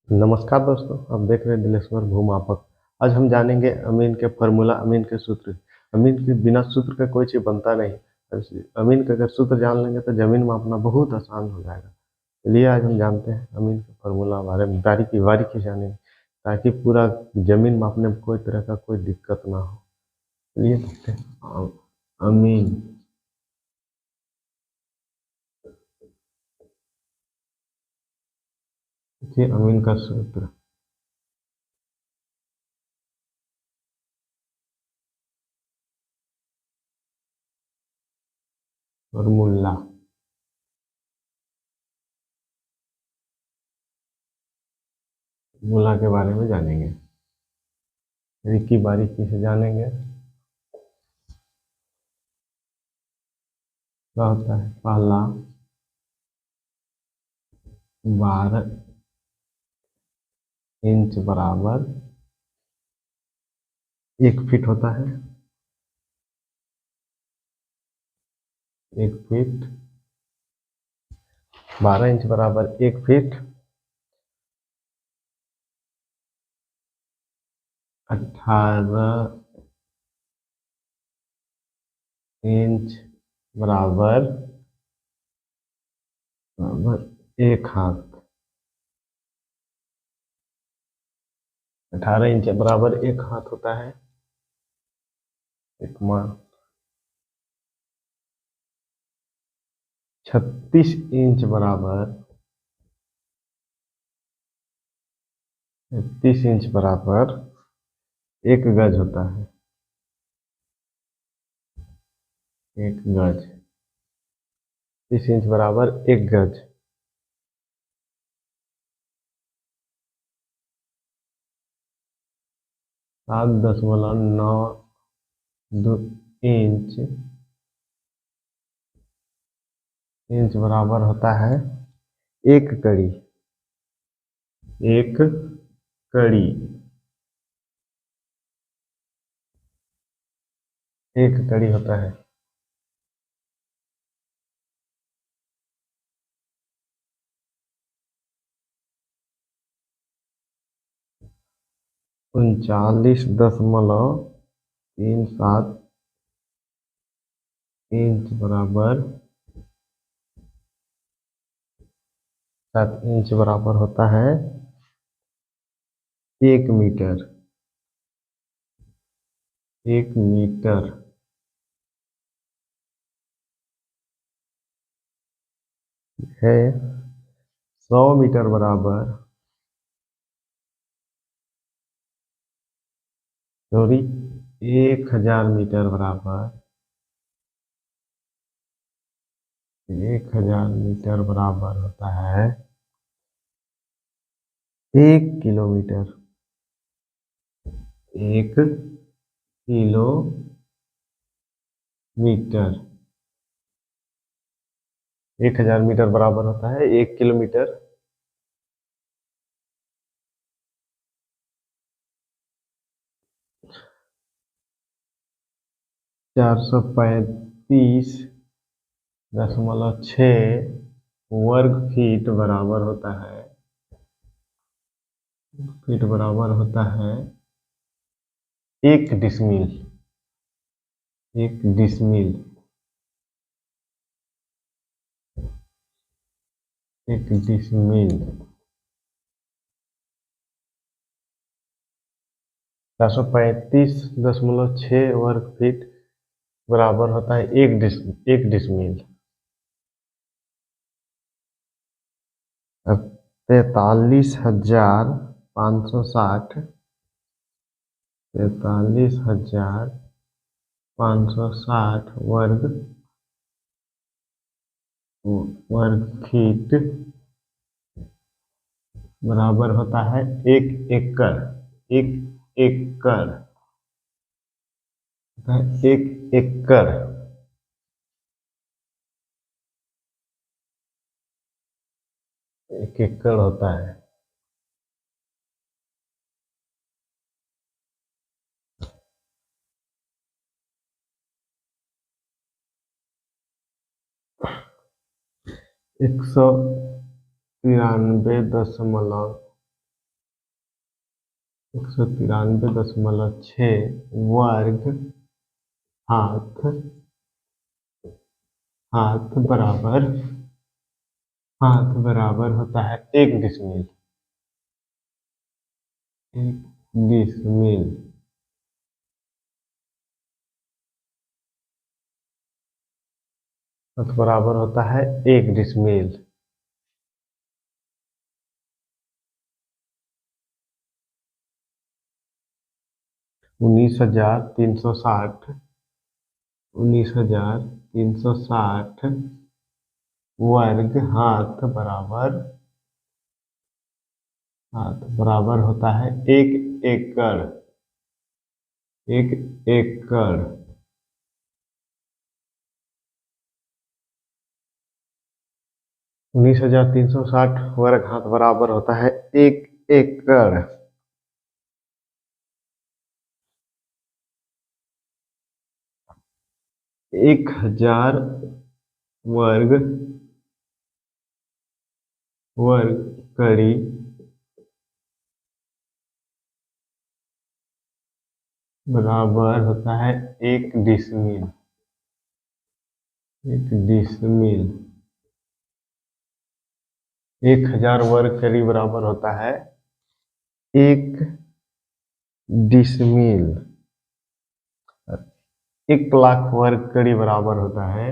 नमस्कार दोस्तों, आप देख रहे हैं दिलेश्वर भूमापक। आज हम जानेंगे अमीन के फार्मूला, अमीन के सूत्र। अमीन के बिना सूत्र का कोई चीज़ बनता नहीं। अमीन का अगर सूत्र जान लेंगे तो जमीन मापना बहुत आसान हो जाएगा। चलिए आज हम जानते हैं अमीन के फार्मूला बारे में, बारीकी बारीकी जानेंगे ताकि पूरा जमीन मापने में कोई तरह का कोई दिक्कत ना हो। चलिए देखते हैं अमीन। देखिए अमीन का सूत्र फार्मूला। फार्मूला के बारे में जानेंगे, बारीकी बारीकी से जानेंगे। क्या होता है? पहला 12 इंच बराबर 1 फीट होता है। 1 फीट, 12 इंच बराबर 1 फीट। 18 इंच बराबर बराबर 1 हाथ। 18 इंच बराबर 1 हाथ होता है। एक मान 36 इंच बराबर 36 इंच बराबर 1 गज होता है। 1 गज, 30 इंच बराबर 1 गज। 7.92 इंच इंच बराबर होता है 1 कड़ी। 1 कड़ी, 1 कड़ी होता है। उनचालीस दशमलव 37 इंच बराबर 7 इंच बराबर होता है 1 मीटर। 1 मीटर है 100 मीटर बराबर, सॉरी, 1000 मीटर बराबर 1000 मीटर बराबर होता है 1 किलोमीटर। 1 किलोमीटर, 1000 मीटर बराबर होता है 1 किलोमीटर। 435.6 वर्ग फीट बराबर होता है, फीट बराबर होता है 1 डिसमिल। 1 डिसमिल, 1 डिसमिल 435.6 वर्ग फीट बराबर होता है 1 डिसमिल। अब 43,560, 43,560 वर्ग फीट बराबर होता है 1 एकड़। 1 एकड़, 1 एकड़ 1 एकड़ होता है। एक सौ 93.6 193.6 वर्ग हाथ हाथ बराबर हाथ बराबर होता है 1 डिसमिल। 1 डिसमिल हाथ बराबर होता है 1 डिसमिल। 19,360 19,360 वर्ग हाथ बराबर होता है 1 एकड़। 1 एकड़ 19,360 वर्ग हाथ बराबर होता है 1 एकड़। 1,000 वर्ग कड़ी बराबर होता है 1 डिसमिल। 1 डिसमिल 1,000 वर्ग कड़ी बराबर होता है 1 डिसमिल। 1,00,000 वर्ग कड़ी बराबर होता है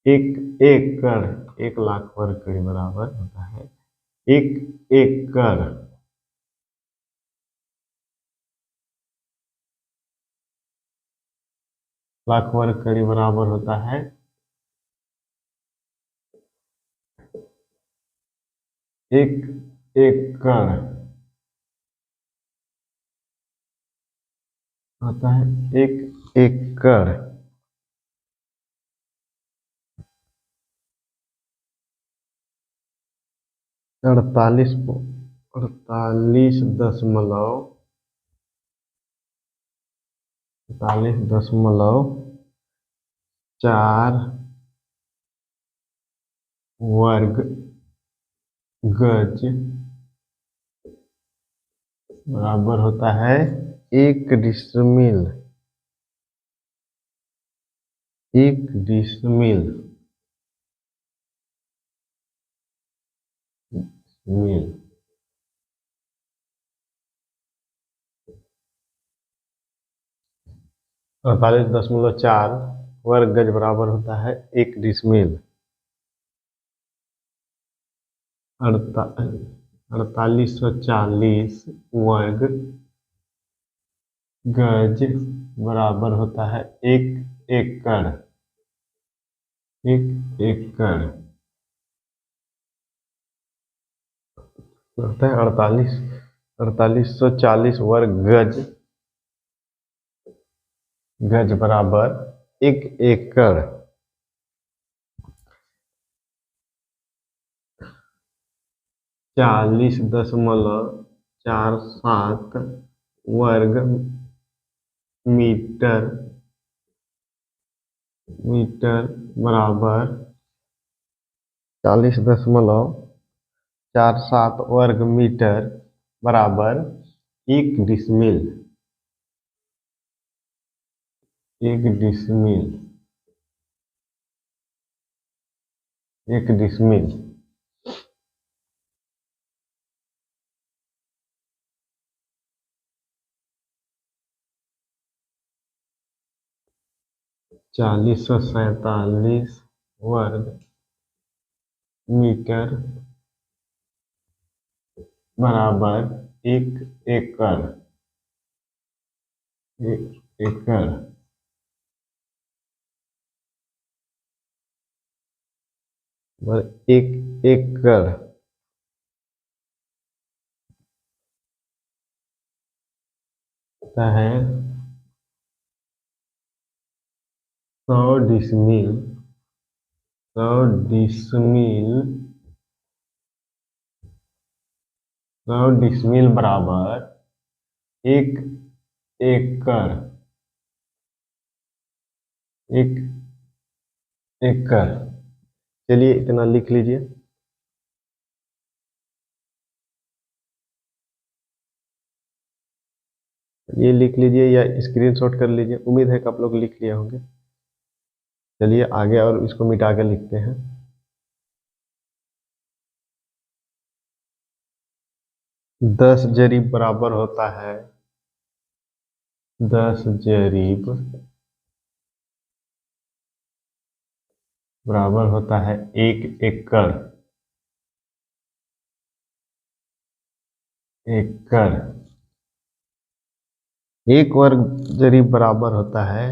1 एकड़। 1,00,000 वर्ग कड़ी बराबर होता है 1 एकड़। लाख वर्ग कड़ी बराबर होता है 1 एकड़। होता है 1 एकड़। 48.4 वर्ग गज बराबर होता है 1 डिसमिल। 1 डिसमिल मिल 48.4 वर्ग गज बराबर होता है 1 डिसमिल। 4840 वर्ग गज बराबर होता है 1 एकड़। 1 एकड़ होता है 4840 वर्ग गज बराबर 1 एकड़। 40.47 वर्ग मीटर बराबर 40.47 वर्ग मीटर बराबर 1 डिसमिल। 1 डिसमिल 1 डिसमिल 4047 वर्ग मीटर बराबर 1 एकड़। 1 एकड़ 1 एकड़ होता है 100 डिसमिल। 100 डिसमिल बराबर 1 एकड़। 1 एकड़ चलिए इतना लिख लीजिए। ये लिख लीजिए या स्क्रीनशॉट कर लीजिए। उम्मीद है कि आप लोग लिख लिए होंगे। चलिए आगे और इसको मिटा के लिखते हैं। 10 जरीब बराबर होता है 10 जरीब बराबर होता है 1 एकड़। एकड़। 1 वर्ग जरीब बराबर होता है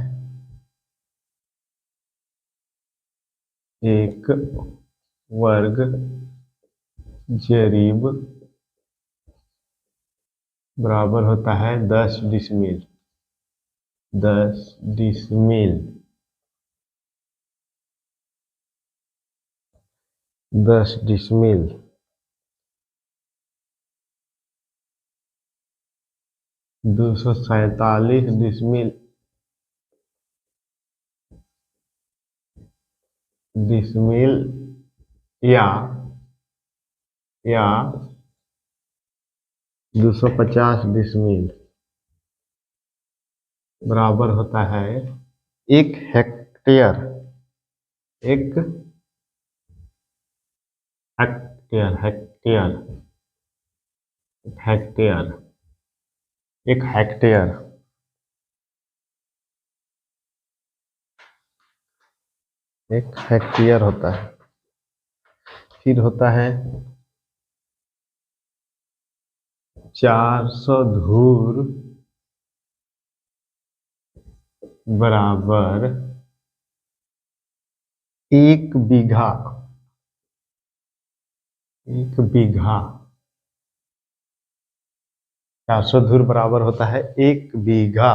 1 वर्ग जरीब बराबर होता है 10 decimal. 10 decimal. 10 decimal 247 decimal. Decimal या 250 डिसमिल बराबर होता है 1 hectare. 1 hectare. Hectare. Hectare. 1 hectare. 1 hectare होता है। फिर होता है 400 धूर बराबर 1 बीघा। 1 बीघा। 400 धूर बराबर होता है 1 बीघा।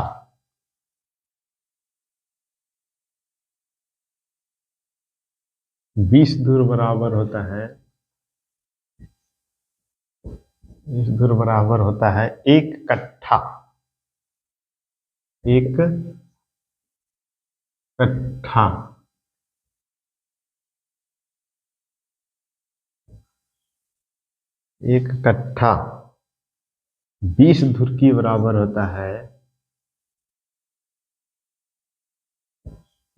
20 धूर बराबर होता है 20 धूर बराबर होता है 1 कट्ठा। 1 कट्ठा। 1 कट्ठा 20 धूर की बराबर होता है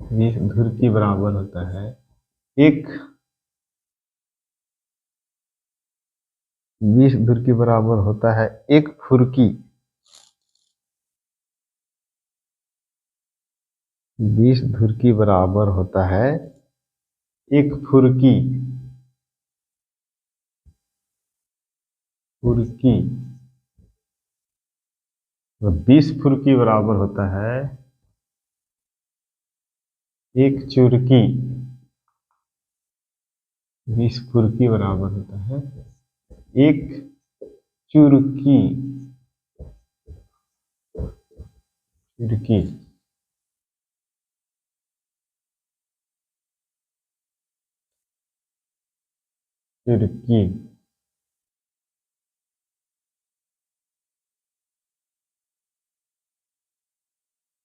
20 धूर की बराबर होता है 1 20 धूर की बराबर होता है 1 फुर्की। 20 धूर की बराबर होता है 1 फुर्की। फुर्की। 20 फुर्की बराबर होता है 1 चुरकी। 20 फुर्की बराबर होता है 1 चुरकी। चुरकी। चुरकी।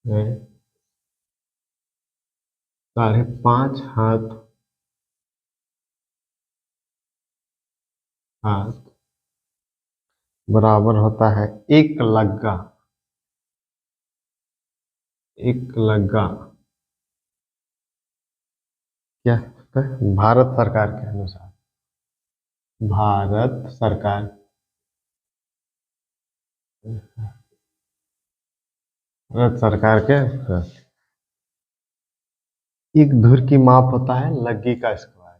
है 5.5 हाथ। हाथ बराबर होता है 1 लग्गा। 1 लग्गा क्या होता है? भारत सरकार के अनुसार। भारत सरकार। भारत सरकार के 1 धूर की माप होता है लग्गी का स्क्वायर।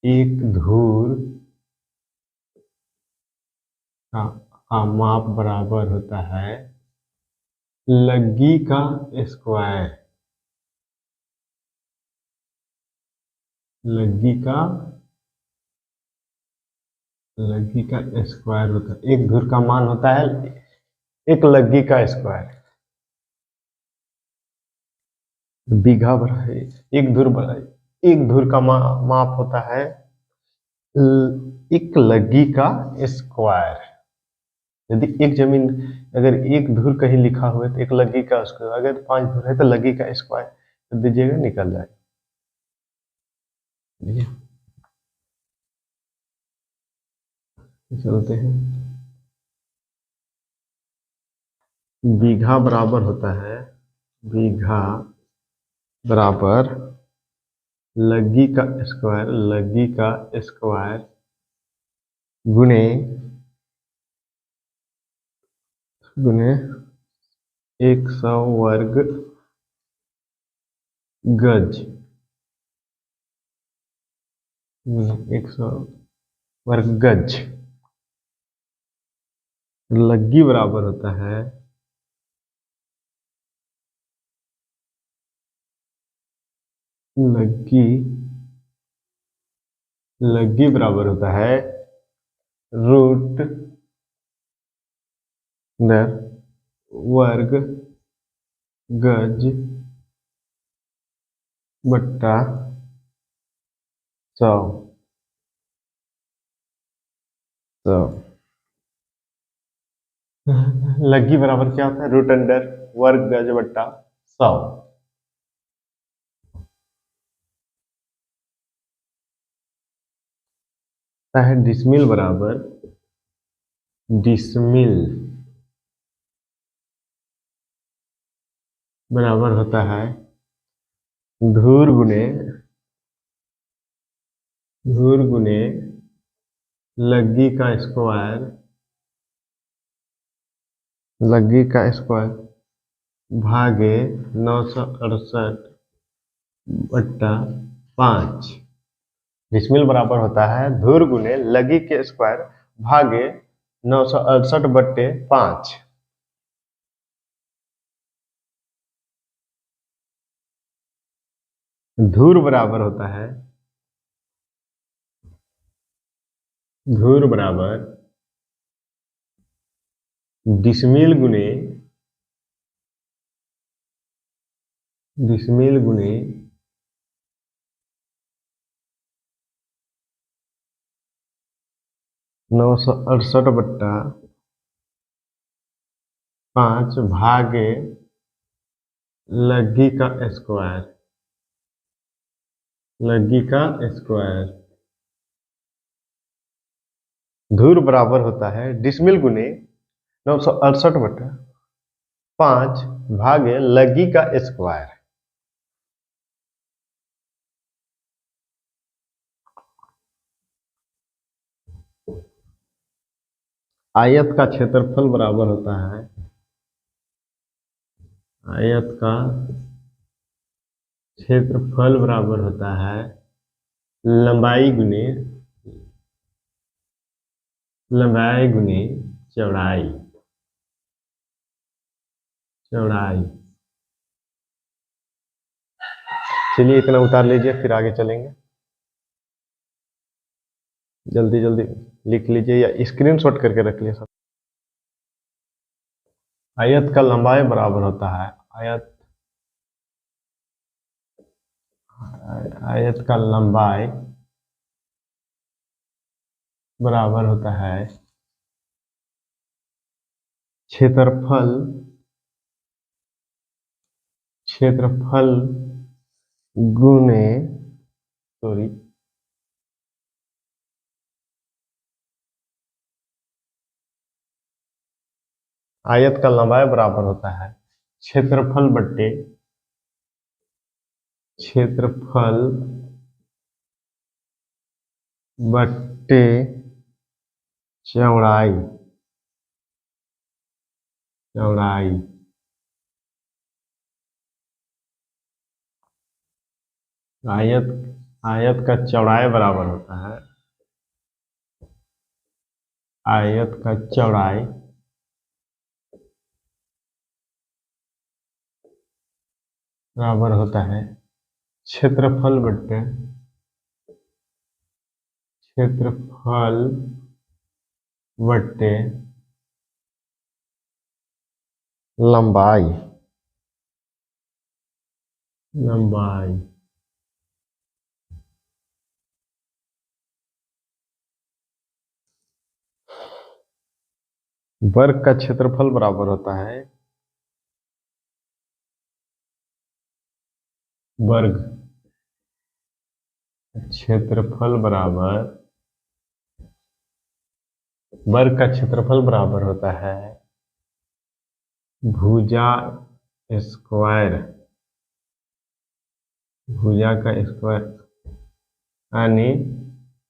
1 धूर का माप बराबर होता है लग्गी का स्क्वायर। लग्गी का स्क्वायर होता है। 1 धूर का मान होता है 1 लग्गी का स्क्वायर। बीघा बराबर 1 धूर बराबर 1 धूर का माप होता है 1 लग्गी का स्क्वायर। यदि एक जमीन अगर 1 धूर कहीं लिखा हुआ है तो 1 लग्गी का स्क्वायर, अगर 5 धूर है तो लग्गी का स्क्वायर तो दीजिएगा, निकल जाएगा। चलते हैं। बीघा बराबर होता है, बीघा बराबर लग्गी का स्क्वायर, लग्गी का स्क्वायर गुणे गुणे 100 वर्ग गज, 100 वर्ग गज। लग्गी बराबर होता है लग्गी लग्गी बराबर होता है रूट अंडर वर्ग गज बट्टा 100। लग्गी बराबर क्या होता है? रूट अंडर वर्ग गज बट्टा 100। है डिसमिल बराबर डिसमिल बराबर होता है धूर गुणे लग्गी का स्क्वायर, लग्गी का स्क्वायर भागे 968 बट्टा 5। डिसमिल बराबर होता है धूर गुणे लग्गी के स्क्वायर भागे 968 बट्टे 5। धूर बराबर होता है धूर बराबर डिसमिल गुणे 968 बट्टा 5 भागे लग्गी का स्क्वायर, लग्गी का स्क्वायर। धूर बराबर होता है डिसमिल गुणे 968 बट्टा 5 भागे लग्गी का स्क्वायर। आयत का क्षेत्रफल बराबर होता है आयत का क्षेत्रफल बराबर होता है लंबाई गुणे चौड़ाई, चलिए इतना उतार लीजिए फिर आगे चलेंगे। जल्दी जल्दी लिख लीजिए या स्क्रीनशॉट करके रख लीजिए सब। आयत का लंबाई बराबर होता है आयत का लंबाई बराबर होता है क्षेत्रफल गुणे आयत का लंबाई बराबर होता है क्षेत्रफल बट्टे चौड़ाई। आयत का चौड़ाई बराबर होता है आयत का चौड़ाई बराबर होता है क्षेत्रफल बट्टे लंबाई। वर्ग का क्षेत्रफल बराबर होता है वर्ग क्षेत्रफल बराबर वर्ग का क्षेत्रफल बराबर होता है भुजा स्क्वायर, भुजा का स्क्वायर, यानी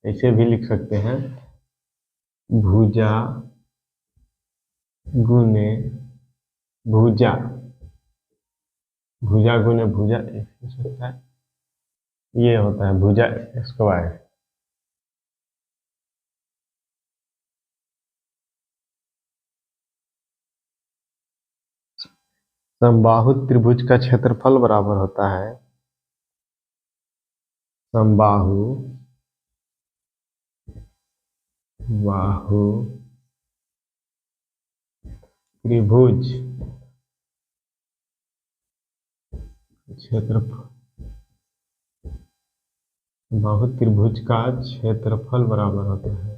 ऐसे भी लिख सकते हैं भुजा गुने भुजा, भुजा गुने भुजा हो सकता है, ये होता है भुजा स्क्वायर। समबाहु त्रिभुज का क्षेत्रफल बराबर होता है समबाहु बाहु त्रिभुज क्षेत्रफल, बाहु त्रिभुज का क्षेत्रफल बराबर होता है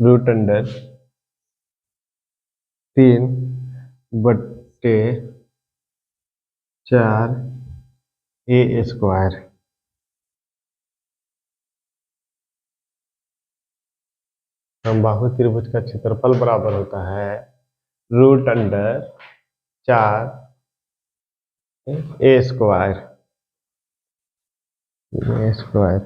रूट अंडर 3/4 ए स्क्वायर। समबाहु त्रिभुज का क्षेत्रफल बराबर होता है रूट अंडर 4 ए स्क्वायर, ए स्क्वायर।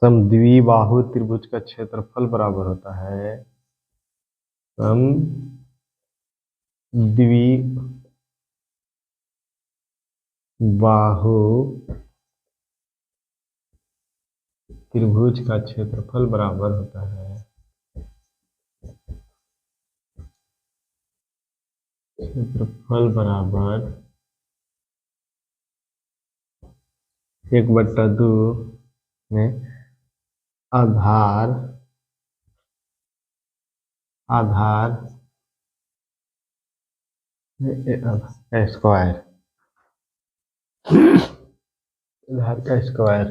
समद्विबाहु त्रिभुज का क्षेत्रफल बराबर होता है समद्विबाहु त्रिभुज का क्षेत्रफल बराबर होता है क्षेत्रफल बराबर 1/2 में आधार स्क्वायर, आधार का स्क्वायर,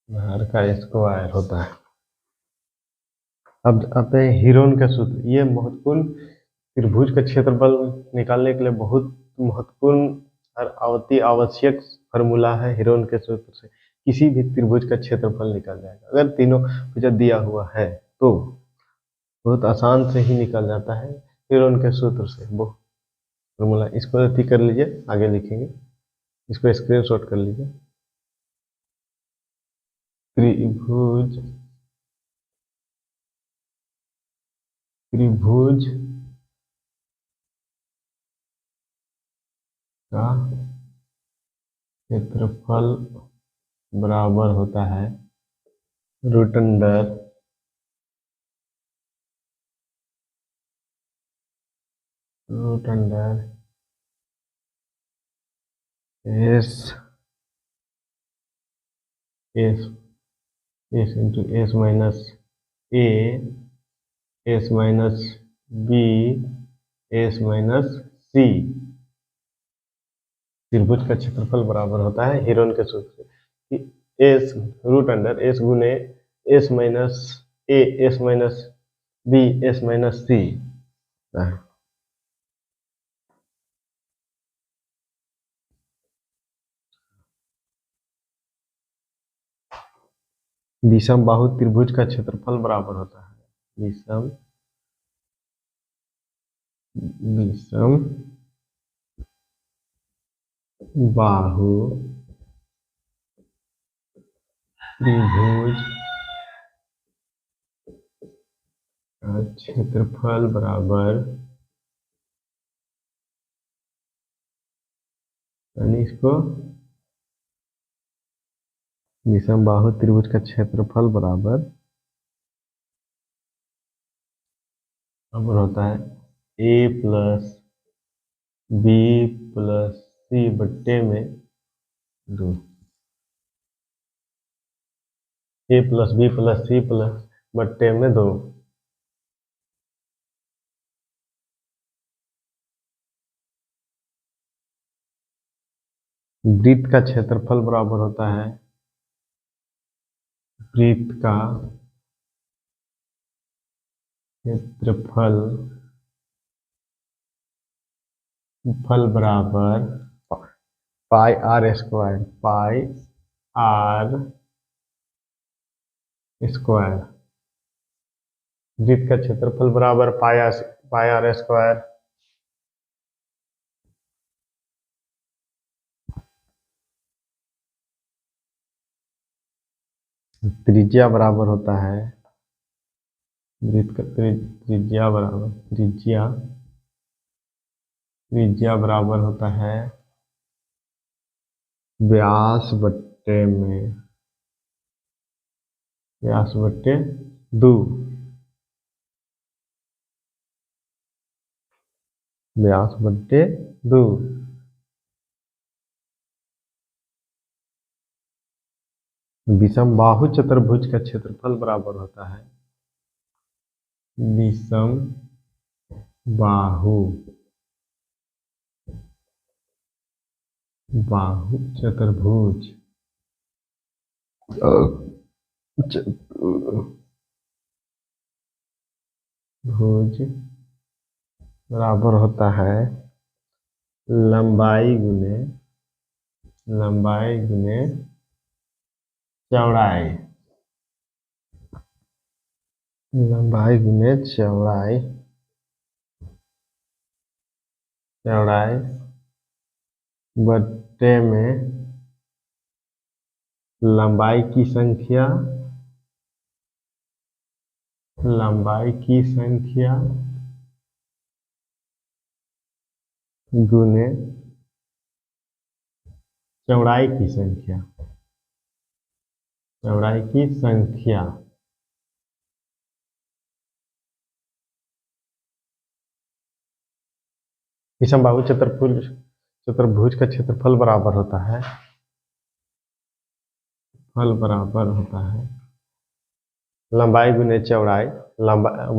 आधार का स्क्वायर होता है। अब आते हैं हीरोन का सूत्र। ये महत्वपूर्ण त्रिभुज का क्षेत्रफल निकालने के लिए बहुत महत्वपूर्ण और अति आवश्यक फार्मूला है। हीरोन के सूत्र से किसी भी त्रिभुज का क्षेत्रफल निकल जाएगा। अगर तीनों भुजा दिया हुआ है तो बहुत आसान से ही निकल जाता है हीरोन के सूत्र से वो फार्मूला। इसको अति कर लीजिए, आगे लिखेंगे, इसको स्क्रीनशॉट कर लीजिए। त्रिभुज का क्षेत्रफल बराबर होता है root under S into S minus A S minus B S minus C. त्रिभुज का क्षेत्रफल बराबर होता है हीरोन के सूत्र से एस रूट अंडर एस गुने S minus A S minus B S minus C. विषम बाहु त्रिभुज का क्षेत्रफल बराबर होता है विषम बाहु त्रिभुज का क्षेत्रफल बराबर, यानी इसको विषम बाहु त्रिभुज का क्षेत्रफल बराबर होता है A plus B plus C बट्टे में 2, A plus B plus C plus बट्टे में 2। वृत्त का क्षेत्रफल बराबर होता है वृत्त का क्षेत्रफल फल बराबर pi R square, pi R square. वृत्त का क्षेत्रफल बराबर पाई आर स्क्वायर। त्रिज्या बराबर होता है, वृत्त का त्रिज्या बराबर त्रिज्या बराबर होता है व्यास बट्टे में, व्यास बट्टे 2, व्यास बट्टे 2। विषम बाहु चतुर्भुज का क्षेत्रफल बराबर होता है विषम बाहु चतुर्भुज भुज बराबर होता है लंबाई गुने चौड़ाई, लंबाई गुने चौड़ाई बट्टे में लंबाई की संख्या गुने चौड़ाई की संख्या। विषम बाहु चतुर्भुज का क्षेत्रफल बराबर होता है लंबाई गुने चौड़ाई,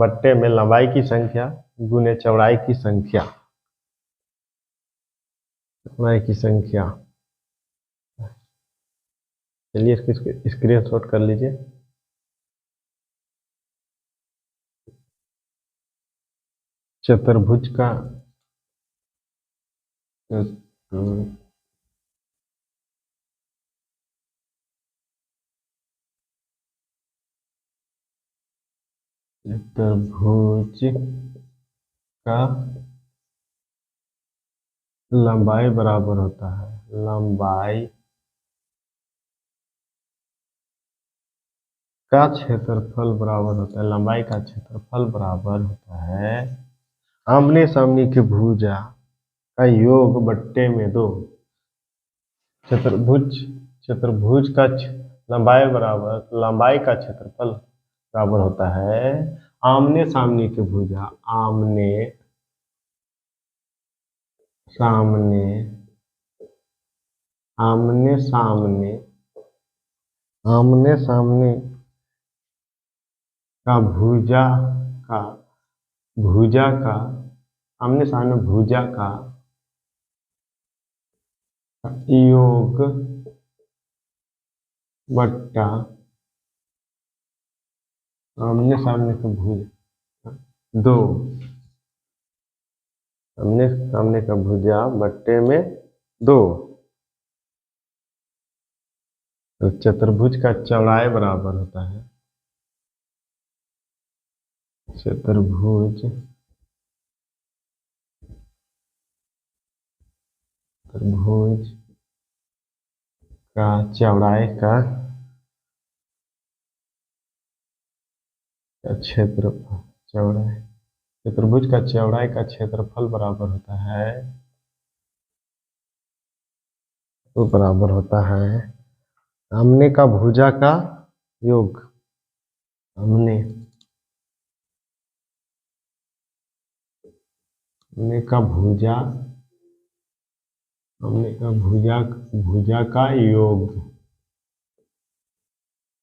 बट्टे में लंबाई की संख्या गुने चौड़ाई की संख्या। चलिए इसको स्क्रीनशॉट कर लीजिए। चतुर्भुज का चतुर्भुज का लंबाई बराबर होता है लंबाई का क्षेत्रफल बराबर होता है लंबाई का क्षेत्रफल बराबर होता है आमने सामने की भुजा का योग बट्टे में 2। चतुर्भुज का लंबाई का क्षेत्रफल बराबर होता है आमने सामने की भुजा, आमने सामने का भुजा का आमने सामने भुजा का योग बट्टा आमने सामने का भुजा 2, आमने सामने का भुजा बट्टे में 2। तो चतुर्भुज का चौड़ाई बराबर होता है चतुर्भुज का चौड़ाई का चतुर्भुज का चौड़ाई का क्षेत्रफल बराबर होता है आमने का भुजा का योग, आमने का भुजा का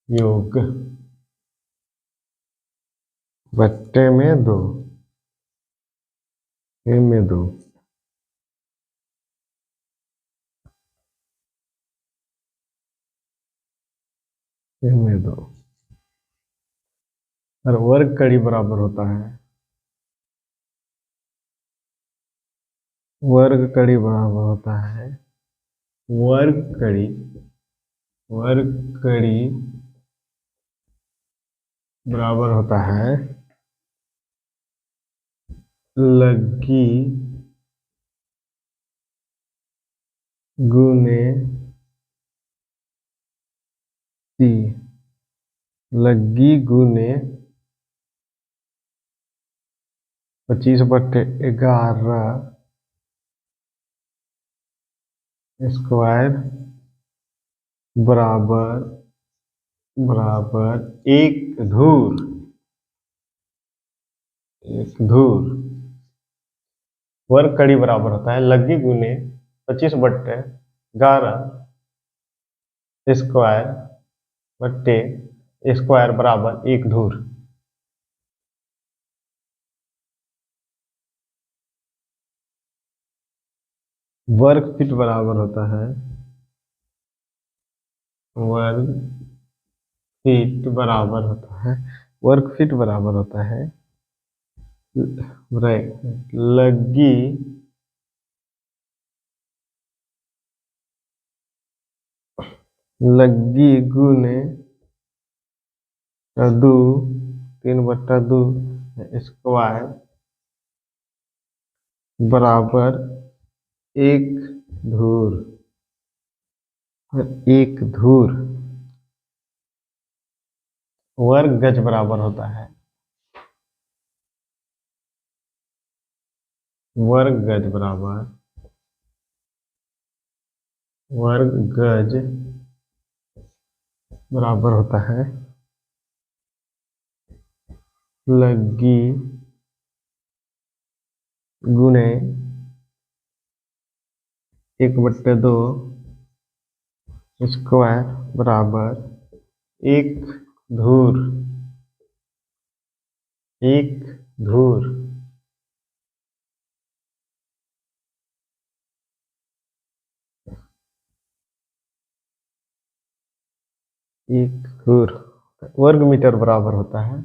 योग बट्टे में 2 में 2। और वर्ग कड़ी बराबर होता है वर्ग कड़ी बराबर होता है वर्ग कड़ी बराबर होता है लग्गी गुने सी। लग्गी गुने 25/11 स्क्वायर बराबर एक धूर। वर्ग कड़ी बराबर होता है लग्गी गुने 25/11 स्क्वायर बराबर एक धूर। वर्ग फीट बराबर होता है वर्ग फीट बराबर होता है लग्गी गुने 2 3/2 स्क्वायर बराबर एक धूर। वर्ग गज बराबर होता है वर्ग गज बराबर होता है लग्गी गुने 1/2 स्क्वायर बराबर एक धूर। वर्ग मीटर बराबर होता है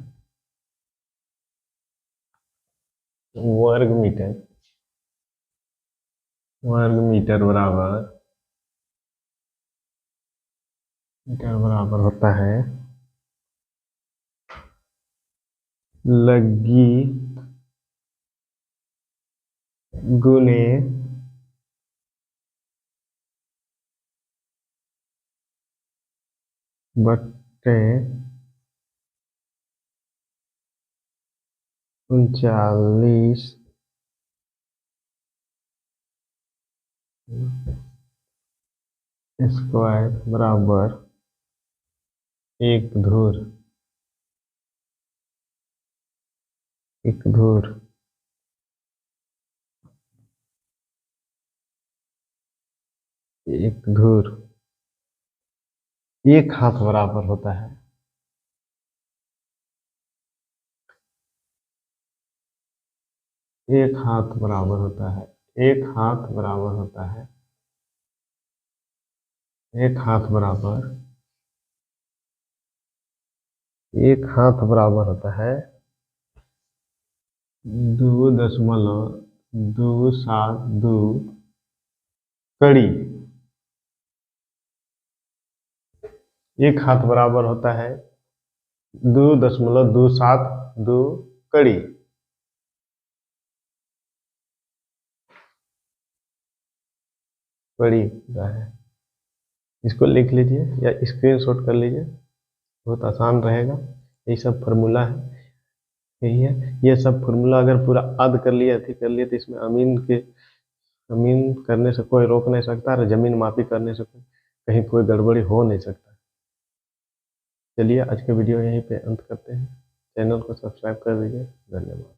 वर्ग मीटर बराबर होता है लग्गी गुने 39 स्क्वायर बराबर एक धूर। एक हाथ बराबर होता है एक हाथ बराबर होता है एक हाथ बराबर होता है 2.272 कड़ी। एक हाथ बराबर होता है 2.272 कड़ी। होता है इसको लिख लीजिए या स्क्रीनशॉट कर लीजिए, बहुत आसान रहेगा। यही सब फार्मूला है, यही है। ये सब फार्मूला अगर पूरा याद कर लिया तो इसमें अमीन करने से कोई रोक नहीं सकता और जमीन मापी करने से कहीं कोई गड़बड़ी हो नहीं सकता। चलिए आज के वीडियो यहीं पे अंत करते हैं। चैनल को सब्सक्राइब कर दीजिए। धन्यवाद।